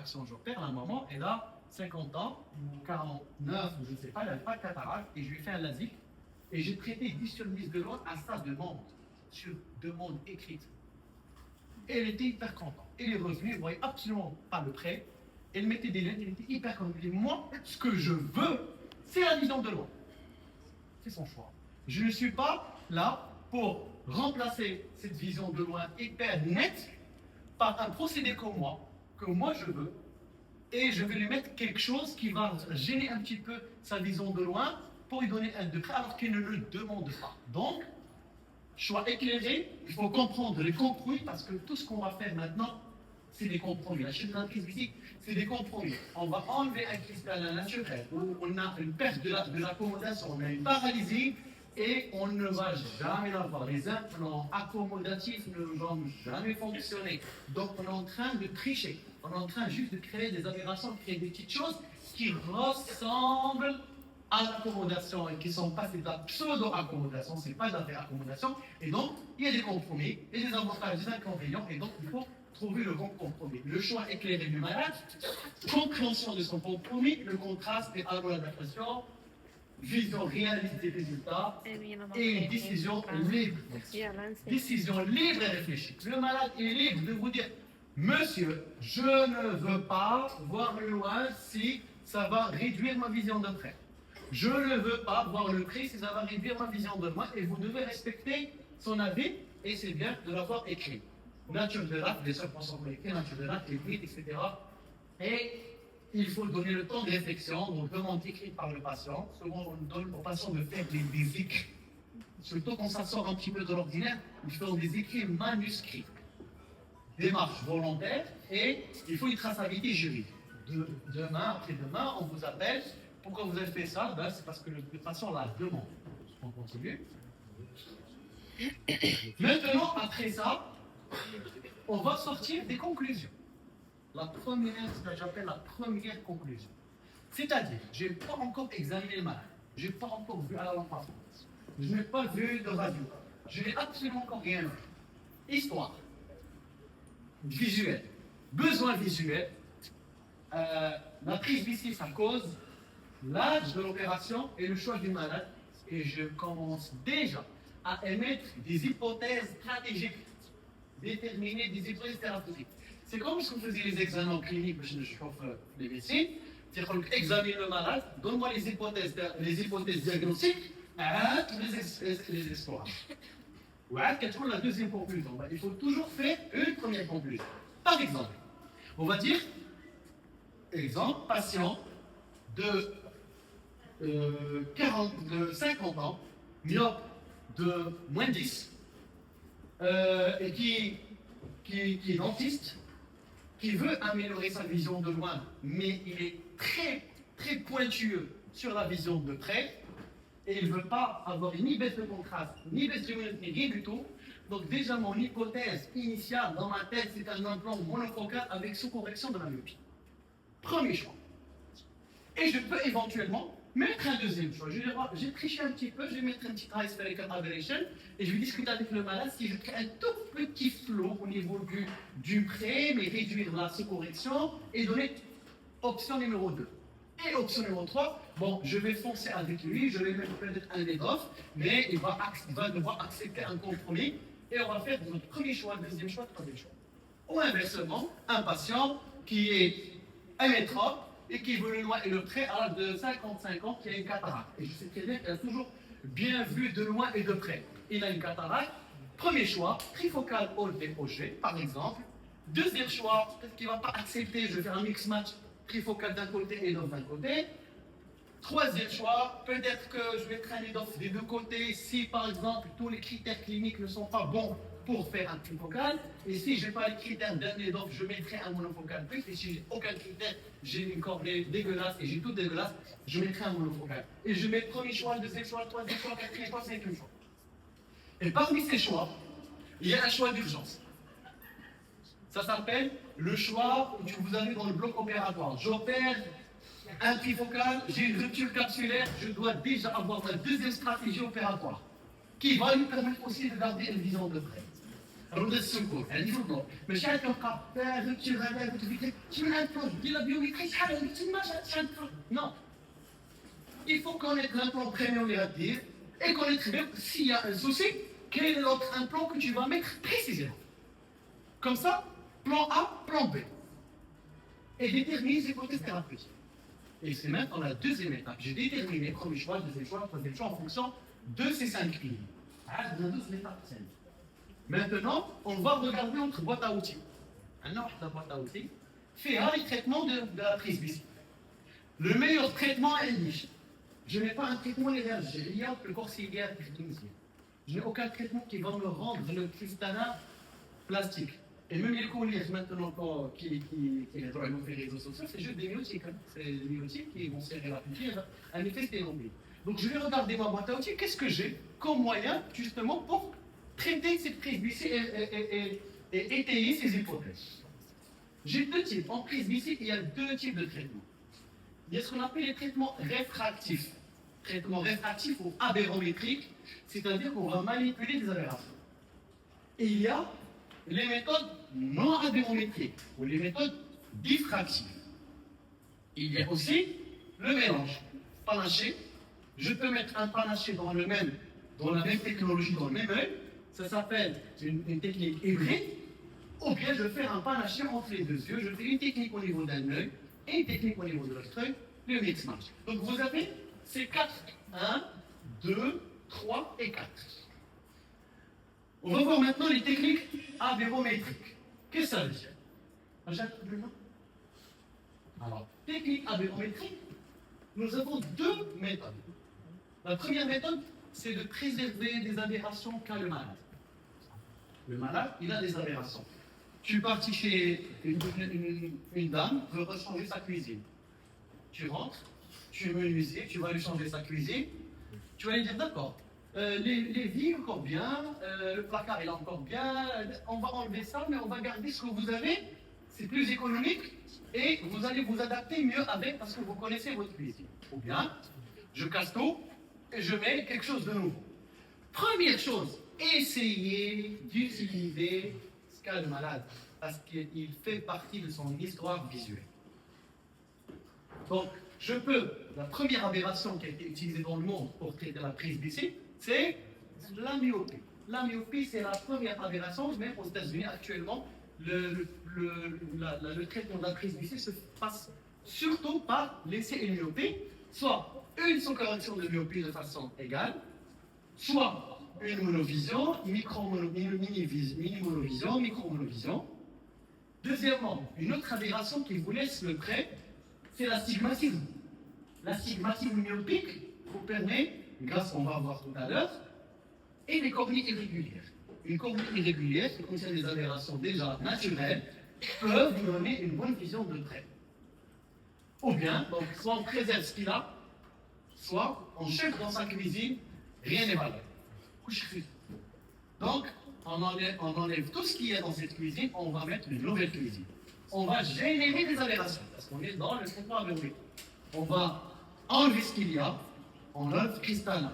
réfraction, j'opère un moment, et là, 50 ans, ou 49, ou je ne sais pas, il n'avait pas de cataracte, et je lui ai fait un LASIK, et j'ai traité 10 sur 10 de loin à sa demande, sur demande écrite. Et elle était hyper contente. Elle est revenue, elle ne voyait absolument pas le prêt, elle mettait des lettres, elle était hyper contente. Elle dit, moi, ce que je veux, c'est la vision de loin. C'est son choix. Je ne suis pas là pour remplacer cette vision de loin hyper nette par un procédé comme moi, que moi je veux, et je vais lui mettre quelque chose qui va gêner un petit peu sa vision de loin pour lui donner un degré alors qu'il ne le demande pas. Donc, choix éclairé, il faut comprendre les compromis parce que tout ce qu'on va faire maintenant, c'est des compromis. La chirurgie physique, c'est des compromis. On va enlever un cristal naturel où on a une perte de l'accommodation, on a une paralysie et on ne va jamais l'avoir. Les implants accommodatifs ne vont jamais fonctionner. Donc on est en train de tricher. On est en train juste de créer des aberrations, de créer des petites choses qui ressemblent à l'accommodation et qui ne sont pas de la pseudo-accommodation, ce n'est pas de la vraie accommodation. Et donc, il y a des compromis, il y a des avantages, des inconvénients, et donc il faut trouver le bon compromis. Le choix éclairé du malade, compréhension de son compromis, le contraste et l'adaptation, vision réaliste des résultats et une décision libre. Décision libre et réfléchie. Le malade est libre de vous dire, monsieur, je ne veux pas voir le loin si ça va réduire ma vision de près. Je ne veux pas voir le prix si ça va réduire ma vision de loin et vous devez respecter son avis et c'est bien de l'avoir écrit. Nature de l'acte, les circonstances collectées, nature de l'acte, les brides, etc. Et il faut donner le temps de réflexion, donc demande écrite par le patient. Souvent, on donne au patient de faire des écrits. Surtout quand ça sort un petit peu de l'ordinaire, il faut des écrits manuscrits. Démarche volontaire et il faut une traçabilité juridique. Demain, après-demain, on vous appelle. Pourquoi vous avez fait ça? Ben, c'est parce que le patient la demande. On continue. Maintenant, après ça, on va sortir des conclusions. La première, ce que j'appelle la première conclusion. C'est-à-dire, je n'ai pas encore examiné le malade. Je n'ai pas encore vu à la lampe à fond. Je n'ai pas vu de radio. Je n'ai absolument encore rien vu. Histoire. Visuel. Besoin visuel. La prise d'ici, ça cause l'âge de l'opération et le choix du malade. Et je commence déjà à émettre des hypothèses stratégiques, déterminer des hypothèses thérapeutiques. C'est comme si on faisait les examens cliniques, je chauffe les médecins, c'est-à-dire qu'on examine le malade, donne-moi les hypothèses diagnostiques, les espoirs. Ouais, quelle est la deuxième conclusion? Il faut toujours faire une première conclusion. Par exemple, on va dire, exemple, patient de 50 ans, myope de moins 10, et qui est dentiste, qui veut améliorer sa vision de loin, mais il est très pointueux sur la vision de près, et il ne veut pas avoir ni baisse de contraste, ni baisse de luminosité, ni rien du tout. Donc déjà, mon hypothèse initiale dans ma tête, c'est un implant monofocal avec sous-correction de la myopie. Premier choix. Et je peux éventuellement mettre un deuxième choix. J'ai triché un petit peu, je vais mettre un petit high spherical aberration et je vais discuter avec le malade si je crée un tout petit flot au niveau du prêt, mais réduire la sous-correction et donner option numéro 2. Et option numéro 3, bon, je vais foncer avec lui, je vais mettre peut-être un lead-off, mais il va devoir accepter un compromis et on va faire notre premier choix, deuxième choix, troisième choix. Ou inversement, un patient qui est amétrope et qui veut le loin et le près à l'âge de 55 ans, qui a une cataracte. Et je sais très bien qu'il a toujours bien vu de loin et de près. Il a une cataracte. Premier choix, trifocal OG, par exemple. Deuxième choix, peut-être qu'il ne va pas accepter, je vais faire un mix match trifocal d'un côté et l'autre d'un côté. Troisième choix, peut-être que je mettrai un lead-off des deux côtés si par exemple tous les critères cliniques ne sont pas bons pour faire un trifocal. Et si je n'ai pas les critères d'un lead-off, je mettrai un monofocal plus. Et si j'ai aucun critère, j'ai une cornée dégueulasse et j'ai tout dégueulasse, je mettrai un monofocal. Et je mets le premier choix, le deuxième choix, le troisième choix, le quatrième choix, le cinquième choix. Et parmi ces choix, il y a un choix d'urgence. Ça s'appelle le choix que vous avez dans le bloc opératoire. J'opère un trifocal, j'ai une rupture capsulaire, je dois déjà avoir ma deuxième stratégie opératoire qui va lui permettre aussi de garder une vision de près. رد السكر هذه في الضوء ماشي كنبقى فهمتي غادا كنت فيك شنو الامبلون ديال لا بيوميتري شحال تما شحال نو il faut connaître l'implant premium les dire et connaître bien s'il y a un souci quel est l'autre implant que tu vas mettre précisément comme ça plan A plan B et déterminer ses hypothèses thérapeutiques. Et c'est maintenant la deuxième étape. J'ai déterminé premier choix, deuxième choix, troisième choix en fonction de ces 5 lignes. Maintenant, on va regarder notre boîte à outils. Maintenant, la boîte à outils fait les traitements de la presbytie. Le meilleur traitement est niche. Je n'ai pas un traitement allergien, le corps ciliaire clinicien. Je n'ai aucun traitement qui va me rendre le cristallin plastique. Et même les colliers maintenant qui ont fait les réseaux sociaux, c'est juste des myotiques. Hein. C'est des myotiques qui vont serrer la puture, un effet stéroïde. Donc je vais regarder ma boîte à outils, qu'est-ce que j'ai comme moyen justement pour traiter cette presbytie et étayer ces hypothèses. J'ai deux types. En presbytie, il y a deux types de traitements. Il y a ce qu'on appelle les traitements réfractifs. Traitement réfractif ou aberrométrique, c'est-à-dire qu'on va manipuler des aberrations. Et il y a les méthodes non aberrométriques ou les méthodes diffractives. Il y a aussi le mélange. Panaché, je peux mettre un panaché dans la même technologie, dans le même œil, ça s'appelle une technique hybride, ou bien je fais un panaché entre les deux yeux, je fais une technique au niveau d'un œil et une technique au niveau de l'autre œil, le mix match. Donc vous avez ces 4, 1, 2, 3 et 4. On va voir maintenant les techniques aberrométriques. Qu'est-ce que ça veut dire? Alors, technique aberrométrique, nous avons deux méthodes. La première méthode, c'est de préserver des aberrations qu'a le malade. Le malade, il a des aberrations. Je suis parti chez une dame, veut rechanger sa cuisine. Tu rentres, tu es menuisier, tu vas lui changer sa cuisine, tu vas lui dire d'accord. Les vies encore bien, le placard est encore bien, on va enlever ça, mais on va garder ce que vous avez, c'est plus économique, et vous allez vous adapter mieux avec parce que vous connaissez votre cuisine. Ou bien, je casse tout et je mets quelque chose de nouveau. Première chose, essayez d'utiliser ce qu'a le malade, parce qu'il fait partie de son histoire visuelle. Donc, la première aberration qui a été utilisée dans le monde pour traiter la presbytie, c'est la myopie. La myopie, c'est la première aberration, même aux États-Unis actuellement, le traitement de la presbytie se passe surtout par l'essai et myopie, soit une sous-correction de myopie de façon égale, soit une monovision, mini-monovision, micro-monovision. Deuxièmement, une autre aberration qui vous laisse le prêt, c'est l'astigmatisme. L'astigmatisme myopique vous permet, grâce qu'on va voir tout à l'heure, et les cornées irrégulières. Une cornée irrégulière qui contient des aberrations déjà naturelles peuvent vous donner une bonne vision de près. Ou bien, donc, soit on préserve ce qu'il a, soit on cherche dans sa cuisine, rien n'est valable. Donc, on enlève tout ce qu'il y a dans cette cuisine, on va mettre une nouvelle cuisine. On va générer des aberrations, parce qu'on est dans le traitement aberrométrique. On va enlever ce qu'il y a, on enlève cristallin.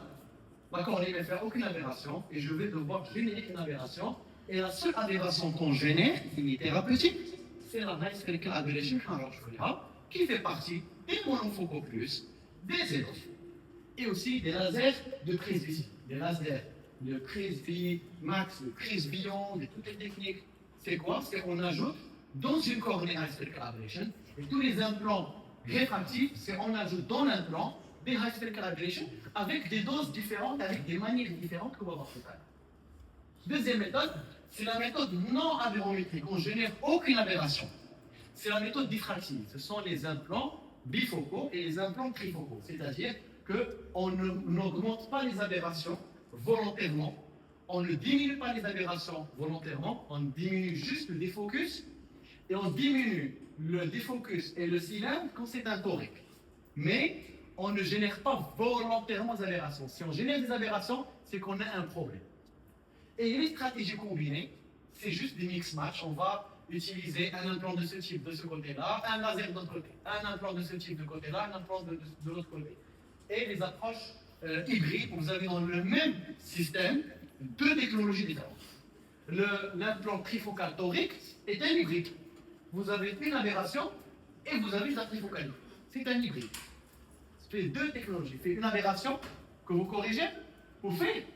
D'accord, on ne va faire aucune aberration, et je vais devoir générer une aberration. Et la seule aberration qu'on génère, qui est thérapeutique, c'est la nice critical aberration qui fait partie des monofocaux+, des EDOF, et aussi des lasers de presbytie, des lasers de presby max, de presbyon, de toutes les techniques. C'est quoi? C'est qu'on ajoute dans une cornée nice critical aberration, et tous les implants réfractifs, c'est qu'on ajoute dans l'implant des high spherical aberration avec des doses différentes, avec des manières différentes qu'on va voir tout à l'heure. Deuxième méthode, c'est la méthode non aberrométrique. On ne génère aucune aberration. C'est la méthode diffractive. Ce sont les implants bifocaux et les implants trifocaux. C'est-à-dire qu'on n'augmente pas les aberrations volontairement, on ne diminue pas les aberrations volontairement, on diminue juste le défocus et on diminue le défocus et le cylindre quand c'est un torique. Mais on ne génère pas volontairement des aberrations. Si on génère des aberrations, c'est qu'on a un problème. Et les stratégies combinées, c'est juste des mix-match. On va utiliser un implant de ce type de ce côté-là, un laser de l'autre côté, un implant de ce type de côté-là, un implant de l'autre côté. Et les approches hybrides, vous avez dans le même système deux technologies différentes. l'implant trifocal torique est un hybride. Vous avez une aberration et vous avez la trifocalie. C'est un hybride. C'est deux technologies. Fait une aberration que vous corrigez, vous faites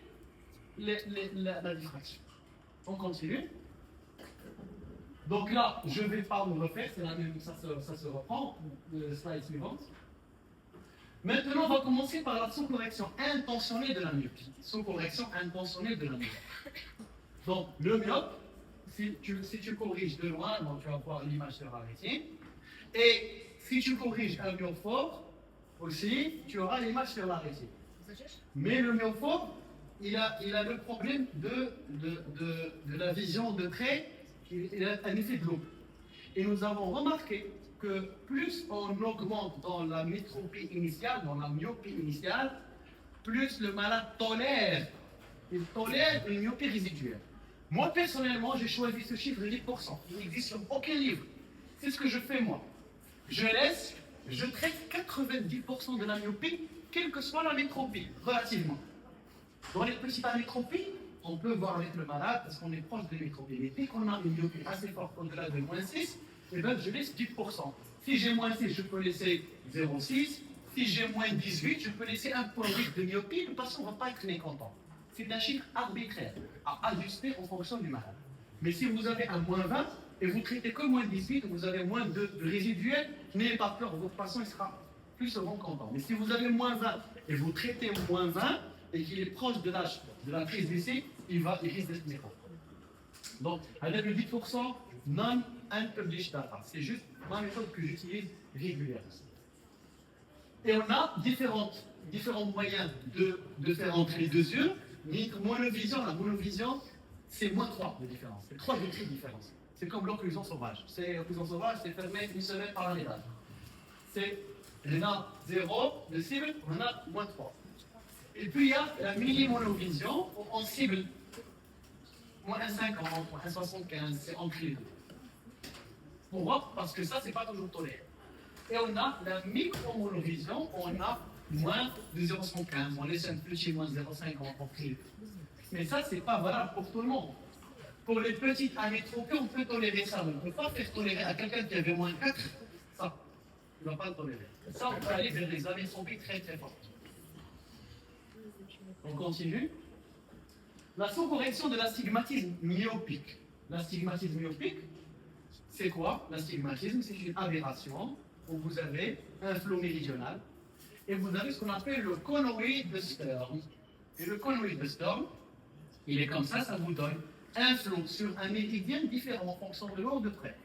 la diffraction. On continue. Donc là, je ne vais pas vous refaire, c'est la même, ça se reprend, le slide suivant. Maintenant, on va commencer par la sous-correction intentionnelle de la myopie. Sous-correction intentionnelle de la myopie. Donc, le myope, si tu corriges de loin, donc tu vas voir l'image sur la rétine. Et si tu corriges un myope fort, aussi, tu auras l'image sur la rétine. Mais le myope fort, il a le problème de la vision de près, il a un effet de loupe. Et nous avons remarqué que plus on augmente dans la métropie initiale, dans la myopie initiale, plus le malade tolère. Il tolère une myopie résiduelle. Moi, personnellement, j'ai choisi ce chiffre de 10%. Il n'existe sur aucun livre. C'est ce que je fais, moi. Je traite 90% de la myopie, quelle que soit la métropie, relativement. Dans les petites amétropies, on peut voir avec le malade parce qu'on est proche de métropie. Mais dès qu'on a une myopie assez forte au-delà de moins 6, eh ben, je laisse 10%. Si j'ai moins 6, je peux laisser 0,6. Si j'ai moins 18, je peux laisser 1,8 de myopie. Le patient ne va pas être mécontent. C'est un chiffre arbitraire à ajuster en fonction du malade. Mais si vous avez un moins 20 et vous traitez que moins 18, vous avez moins de résiduel, n'ayez pas peur, votre patient il sera plus souvent content. Mais si vous avez moins 20 et vous traitez moins 20 et qu'il est proche de l'âge de la prise d'essai, il risque d'être mécontent. Donc, avec le 10%, non-unpublished data. C'est juste ma méthode que j'utilise régulièrement. Et on a différents moyens de faire entrer les deux yeux. Monovision, la monovision, c'est moins 3 de différence. C'est 3 degrés de différence. C'est comme l'occlusion sauvage. L'occlusion sauvage, c'est fermé une semaine par la médaille. On a 0 de cible, on a moins 3. Et puis il y a la mini-monovision, on cible moins 1,50, moins 1,75, c'est entre les deux. Pourquoi? Parce que ça, c'est pas toujours toléré. Et on a la micro-monovision, on a moins de 0,75, on laisse un petit moins 0,50 entre les deux. Mais ça, c'est pas valable pour tout le monde. Pour les petites amétropies, on peut tolérer ça, mais on ne peut pas faire tolérer à quelqu'un qui avait moins 4, ça, il ne va pas le tolérer. Ça, on peut aller vers des amétropies très très fortes. On continue. La sous-correction de l'astigmatisme myopique. L'astigmatisme myopique, c'est quoi? L'astigmatisme, c'est une aberration où vous avez un flot méridional et vous avez ce qu'on appelle le conoïde de Sturm. Et le conoïde de Sturm, il est comme ça vous donne un flot sur un méridien différent en fonction de l'eau de près.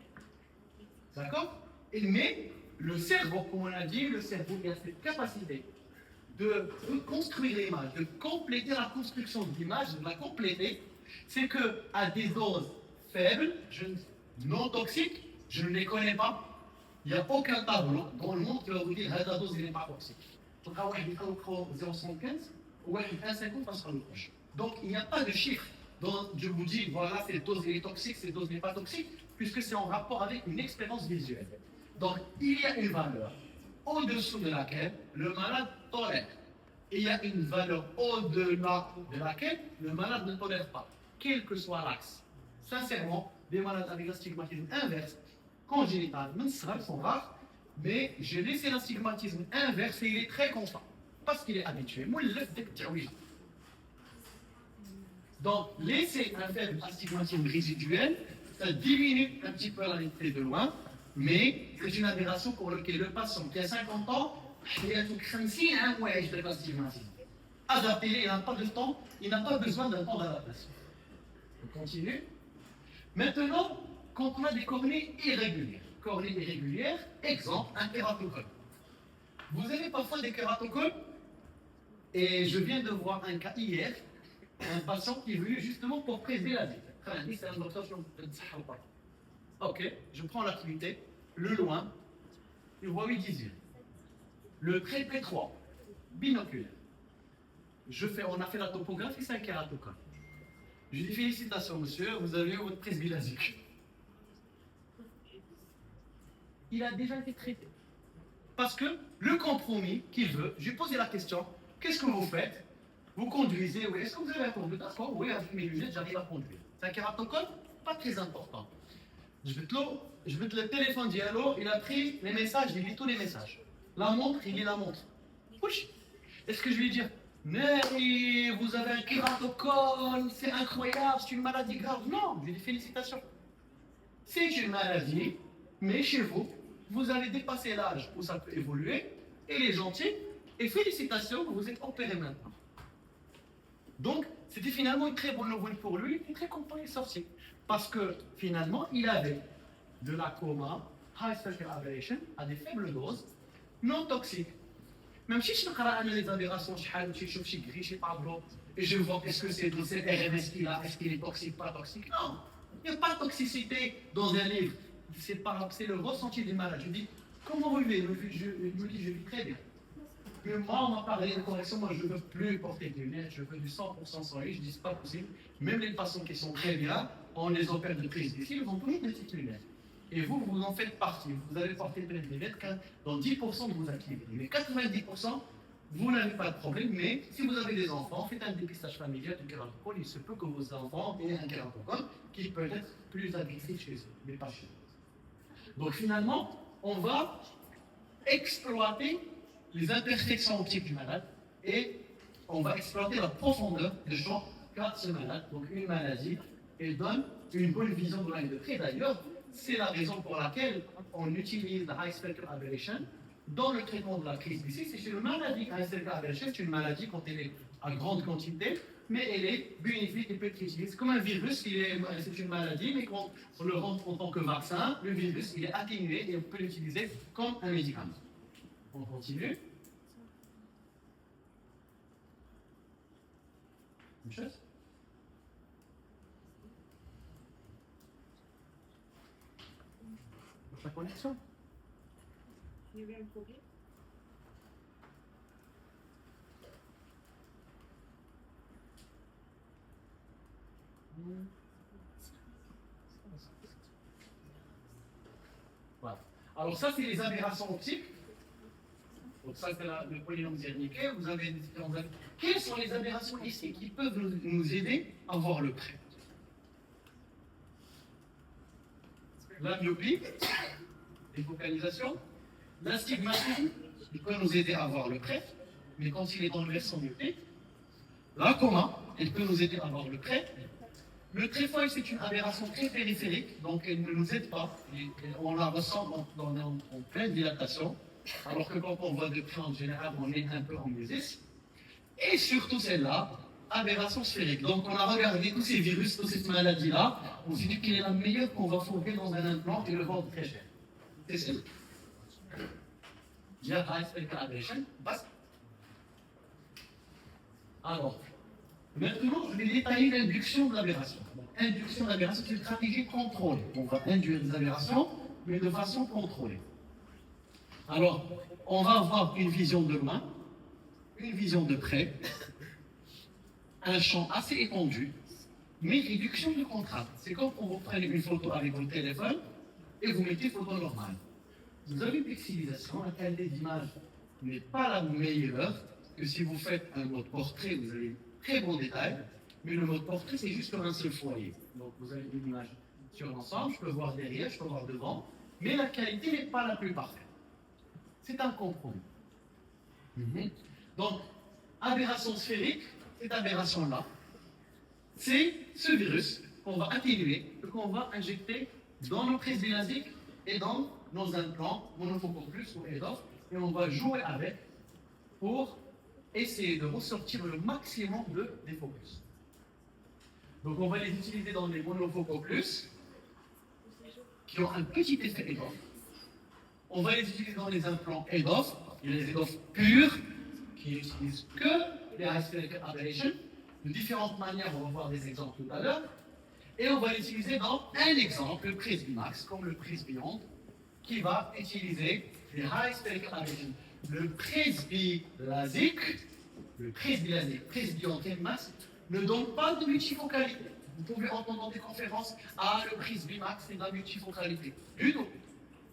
D'accord? Mais le cerveau, comme on a dit, le cerveau il a cette capacité de construire l'image, de compléter la construction de l'image, de la compléter, c'est qu'à des doses faibles, non toxiques, je ne les connais pas. Il n'y a aucun tableau dans le monde qui va vous dire que la dose n'est pas toxique. Donc, à 0,75 ou 1,50 passera le proche. Donc, il n'y a pas de chiffre dont je vous dis, voilà, cette dose est toxique, cette dose n'est pas toxique, puisque c'est en rapport avec une expérience visuelle. Donc, il y a une valeur au-dessous de laquelle le malade tolère. Et il y a une valeur au-delà de laquelle le malade ne tolère pas, quel que soit l'axe. Sincèrement, des malades avec l'astigmatisme inverse, congénital, sont rares, mais j'ai laissé l'astigmatisme inverse et il est très constant, parce qu'il est habitué. Donc, laisser un faible astigmatisme résiduel, ça diminue un petit peu la netteté de loin, mais c'est une aberration pour laquelle le patient qui a 50 ans, il a tout crainsi un mois de l'astigmatisme. Adapté, il n'a pas de temps, il n'a pas besoin d'un temps d'adaptation. On continue. Maintenant, quand on a des cornées irrégulières, exemple, un kératocone. Vous avez parfois des kératocones, et je viens de voir un cas hier, un patient qui est venu justement pour prélever la vie. C'est un docteur, je ne sais pas. Ok, je prends l'activité, le loin, il voit 8-18. Le trait P3, binoculaire. On a fait la topographie, c'est un kératocone. Je dis félicitations monsieur, vous avez eu votre presbylasque. Il a déjà été traité. Parce que le compromis qu'il veut, je lui ai posé la question, qu'est-ce que vous faites? Vous conduisez, oui. Est-ce que vous avez la conduite? D'accord, oui, avec mes lunettes, j'arrive à conduire. C'est un kératocone pas très important. Je vais te le téléphone dialogue, il a pris les messages, il lit tous les messages. La montre, il lit la montre. Wesh. Est-ce que je vais lui dire, mais vous avez un kératocone, c'est incroyable, c'est une maladie grave? Non, je lui dis félicitations. C'est une maladie, mais chez vous, vous avez dépassé l'âge où ça peut évoluer, et les gentils, et félicitations, vous êtes opéré maintenant. Donc, c'était finalement une très bonne nouvelle pour lui, il est très content, il est sorti. Parce que finalement, il avait de la coma, high spectral aberration, à des faibles doses, non toxiques. Même si je regarde les aberrations, je suis gris, je tableau, et je vois qu'est-ce que c'est, ce RMS qu'il a, est-ce qu'il est toxique, pas toxique? Non, il n'y a pas de toxicité dans un livre. C'est le ressenti des malades. Je dis, comment vous vivez? Je me dis, je vis très bien. Mais moi, on m'a parlé de correction, moi je ne veux plus porter des lunettes, je veux du 100% sans lui, je dis, c'est pas possible. Même les patients qui sont très bien, on les opère de prise d'ici, ils ont toujours des petites lunettes. Et vous, vous en faites partie. Vous allez porter des lunettes dans 10% de vos activités. Mais 90%, vous n'avez pas de problème. Mais si vous avez des enfants, faites un dépistage familial du kératocone. Il se peut que vos enfants aient un kératocone qui peut être plus agressif chez eux, mais pas chez eux. Donc finalement, on va exploiter les imperfections optiques du malade et on va exploiter la profondeur de champ qu'a ce malade. Donc une maladie, elle donne une bonne vision de l'œil de près. D'ailleurs, c'est la raison pour laquelle on utilise la high spectral aberration dans le traitement de la crise d'ici. C'est une maladie, high spectral aberration, c'est une maladie quand elle est à grande quantité, mais elle est bénéfique et peut être utilisée comme un virus. C'est une maladie, mais quand on le rend en tant que vaccin, le virus il est atténué et on peut l'utiliser comme un médicament. On continue. Une chose. La connexion. Il y avait un problème. Voilà. Alors ça, c'est les aberrations optiques. Donc ça, c'est le polynôme Zernicke. Vous avez des différentes aberrations. Quelles sont les aberrations ici qui peuvent nous aider à voir le prêt? La myopie, les focalisations, l'astigmatisme, il peut nous aider à voir le prêt, mais quand il est dans le versant myopique, la coma, elle peut nous aider à voir le prêt. Le tréfoil, c'est une aberration très périphérique, donc elle ne nous aide pas. On la ressent en pleine dilatation, alors que quand on voit de près en général, on est un peu en musis. Et surtout celle-là, aberration sphérique. Donc on a regardé tous ces virus, toutes ces maladies-là, on s'est dit quelle est la meilleure qu'on va fourrer dans un implant et le vendre très cher. C'est celle-là. Alors, maintenant, je vais détailler l'induction de l'aberration. Induction de l'aberration, c'est une stratégie contrôlée. On va induire des aberrations, mais de façon contrôlée. Alors, on va avoir une vision de loin, une vision de près, un champ assez étendu, mais réduction de contraste. C'est comme quand vous prenez une photo avec votre téléphone et vous mettez photo normale. Vous avez une pixelisation, la qualité d'image n'est pas la meilleure que si vous faites un mode portrait, vous avez très bon détail, mais le mode portrait, c'est juste sur un seul foyer. Donc vous avez une image sur l'ensemble, je peux voir derrière, je peux voir devant, mais la qualité n'est pas la plus parfaite. C'est un compromis. Donc, aberration sphérique, cette aberration-là, c'est ce virus qu'on va atténuer, qu'on va injecter dans nos prises bilaziques et dans nos implants monofocaux+ ou EDOF, et on va jouer avec pour essayer de ressortir le maximum de défocus. Donc on va les utiliser dans les monofocaux+ qui ont un petit effet EDOF. On va les utiliser dans les implants EDOF, il y a les EDOF purs qui n'utilisent que les high spectral aberration. De différentes manières, on va voir des exemples tout à l'heure. Et on va l'utiliser dans un exemple, le Prisbimax, comme le Prisbeyond, qui va utiliser les high spectral aberration. Le Prisbilasique, Prisbeyond Max, ne donne pas de multifocalité. Vous pouvez entendre dans des conférences, le Prisbimax, c'est de la multifocalité. Du tout.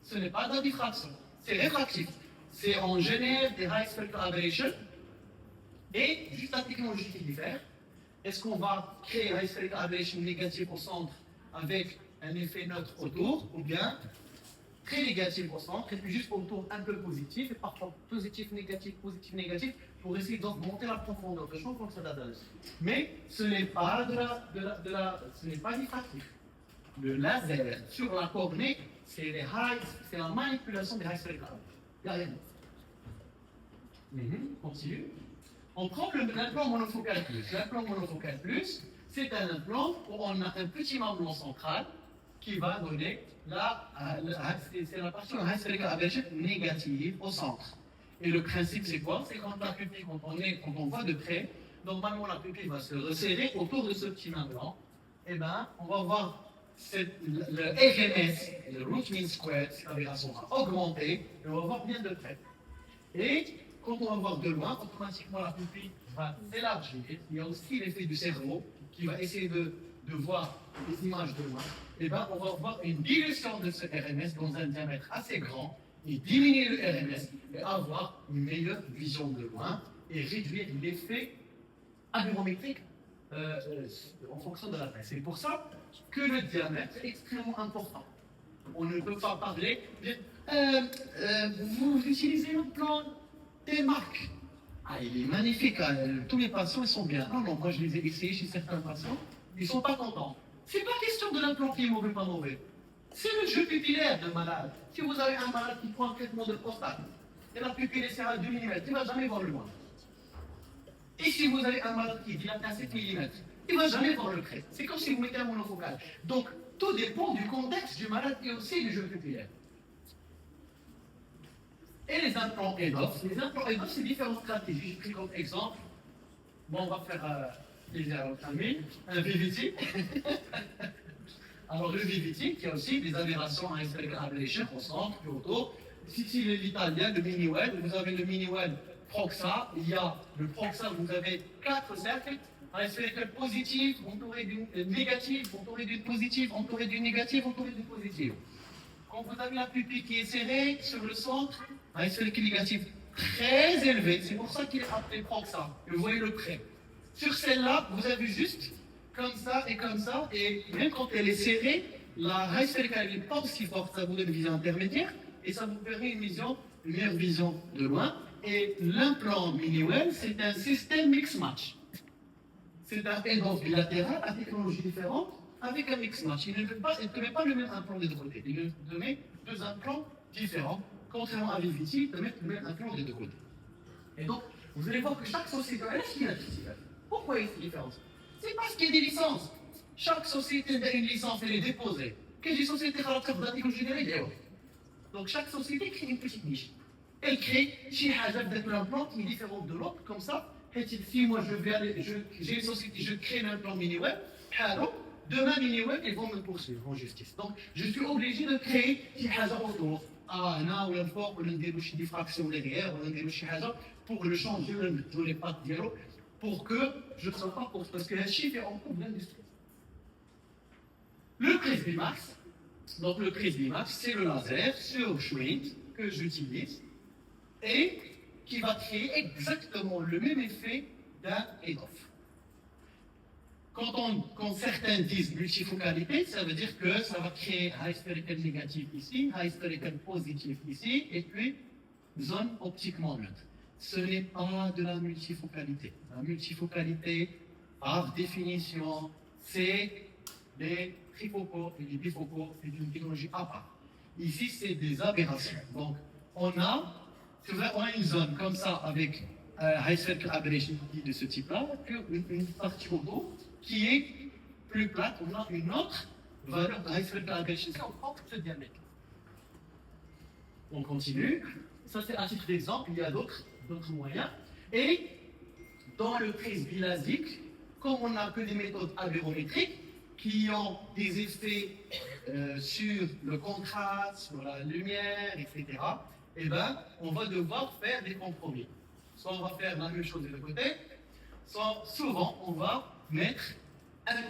Ce n'est pas de la diffraction, c'est réfractif. C'est en génère des high spectral aberration et juste la technologie qui diffère. Est-ce qu'on va créer un sphérical aberration négatif au centre avec un effet neutre autour, ou bien très négatif au centre, et puis juste autour un peu positif, et parfois positif, négatif, pour essayer d'augmenter la profondeur de champ comme ça d'adresse. Mais ce n'est pas ce n'est pas diffractif. Le laser sur la cornée, c'est la manipulation des high sphérical. Il n'y a rien d'autre. Continue. On prend l'implant monofocal plus. L'implant monofocal plus, c'est un implant où on a un petit mamelon central qui va donner c'est la partie high sphérical aberration négative au centre. Et le principe, c'est quoi? C'est quand la pupille, quand on voit de près, normalement la pupille va se resserrer autour de ce petit mamelon. Eh bien, on va voir le RMS, le root mean square, c'est-à-dire va augmenter, et on va voir bien de près. Et quand on va voir de loin, automatiquement la pupille va s'élargir. Il y a aussi l'effet du cerveau qui va essayer de voir les images de loin. Et bien, on va voir une dilution de ce RMS dans un diamètre assez grand et diminuer le RMS et avoir une meilleure vision de loin et réduire l'effet aberrométrique en fonction de la taille. C'est pour ça que le diamètre est extrêmement important. On ne peut pas parler vous utilisez le plan des marques. Ah, il est magnifique, hein. Tous les patients ils sont bien. Non, non, moi je les ai essayés chez certains patients, ils ne sont pas contents. C'est pas question de l'implant qui est mauvais ou pas mauvais. C'est le jeu pupillaire de malade. Si vous avez un malade qui prend un traitement de prostate, et la pupille est serrée à 2 mm, il ne va jamais voir le loin. Et si vous avez un malade qui dilate à 7 mm, il ne va jamais voir le près. C'est comme si vous mettez un monofocal. Donc, tout dépend du contexte du malade et aussi du jeu pupillaire. Et les implants EDOF. Les implants EDOF, c'est différentes stratégies. J'ai pris comme exemple, bon, on va faire plaisir à un VVT. Alors, le VVT, qui a aussi des aberrations à sphérical aberration au centre, puis autour. Ici, l'italien, le mini-web. Vous avez le mini-web Proxa. Il y a le Proxa, vous avez 4 cercles. Un sphérical positif, entouré d'une négative, entouré d'une positive, entouré d'une négative, entouré d'une positive. Quand vous avez la pupille qui est serrée sur le centre, un sphérical négatif très élevé, c'est pour ça qu'il est appelé Proxa. Vous voyez le près. Sur celle-là, vous avez juste comme ça, et même quand elle est serrée, la race sphéricale n'est pas aussi forte, ça vous donne une vision intermédiaire, et ça vous permet une meilleure vision de loin. Et l'implant mini-well, c'est un système mix-match. C'est un EDOF bilatéral à technologie différente, avec un mix-match. Il ne met pas le même implant des deux côtés, il met deux implants différents. Contrairement à VVT, il met le même implant des deux côtés. Et donc, vous allez voir que chaque société a ce qu'il a différent. Pourquoi il y a cette différence? C'est parce qu'il y a des licences. Chaque société a une licence, elle est déposée. Quelle société a la technologie générale? Donc, chaque société crée une petite niche. Elle crée chez Hajab l'implant qui est différent de l'autre, comme ça. Si moi j'ai une société, je crée un implant mini-web, demain mini-web, ils vont me poursuivre en justice. Donc, je suis obligé de créer chez Hajab autour. Ah, là, ou fort, on a des diffractions derrière, on a des pour le changer, on les pattes dialogue, pour que je ne sois pas pour parce que la chiffre est en cours d'industrie. Le Prismax, donc le Prismax, c'est le laser sur Schmidt que j'utilise et qui va créer exactement le même effet d'un EDOF. Quand certains disent multifocalité, ça veut dire que ça va créer high sphérical négatif ici, high sphérical positif ici, et puis zone optiquement neutre. Ce n'est pas de la multifocalité. La multifocalité, par définition, c'est des trifocaux et des bifocaux, c'est une technologie à part. Ici, c'est des aberrations. Donc, on a une zone comme ça avec high sphérical aberration de ce type-là, une partie autour qui est plus plate. On a une autre valeur de high sphérical aberration, on prend ce diamètre. On continue. Ça, c'est un titre d'exemple. Il y a d'autres moyens. Et dans le prisme bilasique, comme on n'a que des méthodes aberrométriques qui ont des effets sur le contraste, sur la lumière, etc., eh ben, on va devoir faire des compromis. Soit on va faire la même chose de l'autre côté, soit souvent on va mettre un